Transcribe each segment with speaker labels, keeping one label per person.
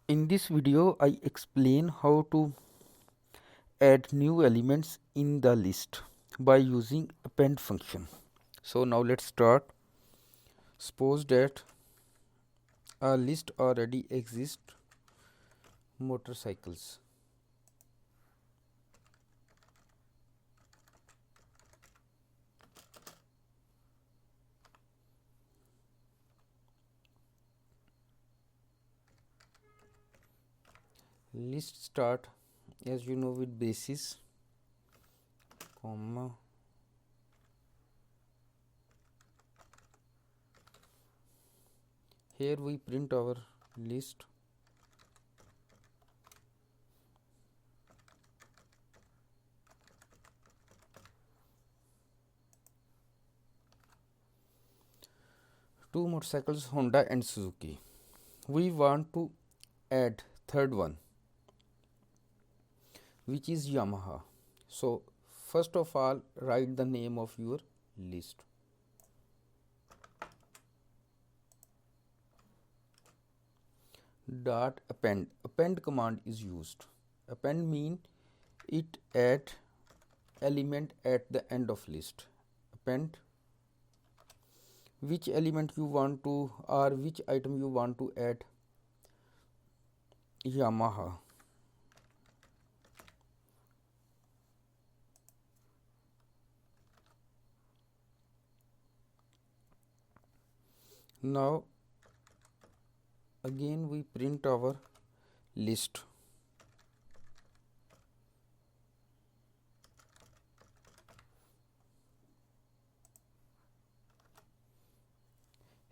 Speaker 1: In this video, I explain how to add new elements in the list by using append function. So now let's start. Suppose that a list already exists motorcycles. List start as you know with basis, comma, here we print our list. Two motorcycles, Honda and Suzuki. We want to add third one, which is Yamaha. So first of all, write the name of your list. Dot append. Append command is used. Append mean it add element at the end of list. Append which element you want to or which item you want to add. Yamaha. Now again we print our list.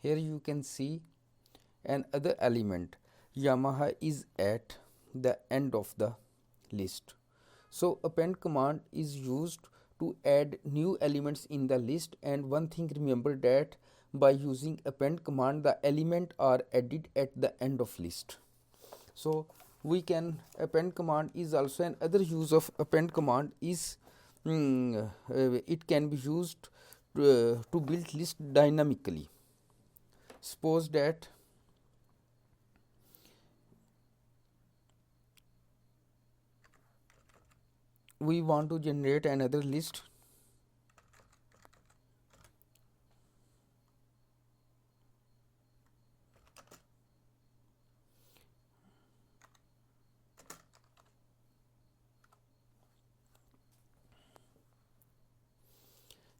Speaker 1: Here you can see another element Yamaha is at the end of the list. So append command is used to add new elements in the list, and one thing remember that by using append command the element are added at the end of list. So we can append command is also another use of append command is it can be used to build list dynamically. Suppose that we want to generate another list.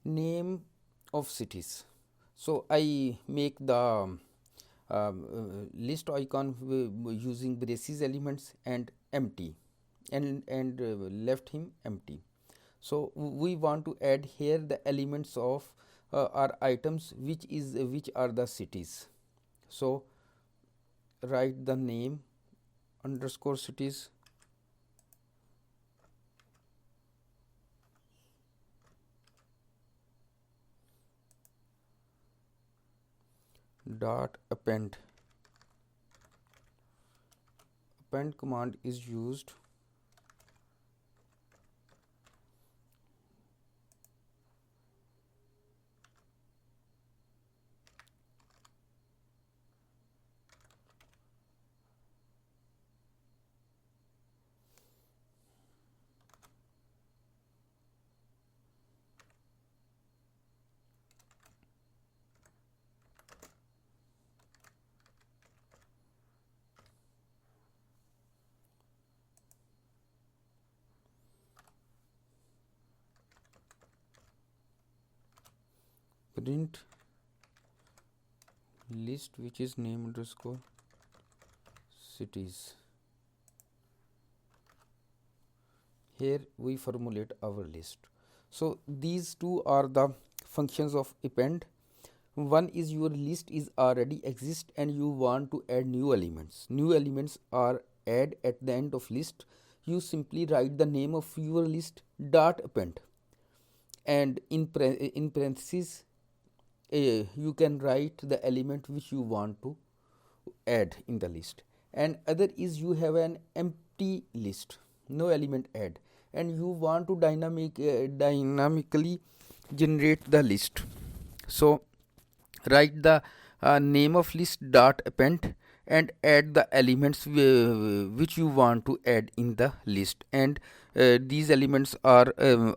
Speaker 1: Name of cities. So I make the list icon using braces elements and empty and left him empty. So we want to add here the elements of our items which are the cities. So write the name underscore cities dot append. Append command is used print list which is name underscore cities. Here we formulate our list. So these two are the functions of append. One is your list is already exist and you want to add new elements. New elements are add at the end of list. You simply write the name of your list dot append, and in parentheses you can write the element which you want to add in the list. And other is you have an empty list, no element add, and you want to dynamically generate the list. So write the name of list dot append and add the elements which you want to add in the list, and these elements are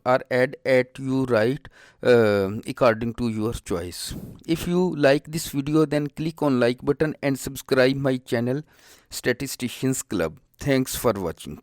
Speaker 1: add at you right according to your choice. If you like this video, then click on like button and subscribe my channel Statisticians Club. Thanks for watching.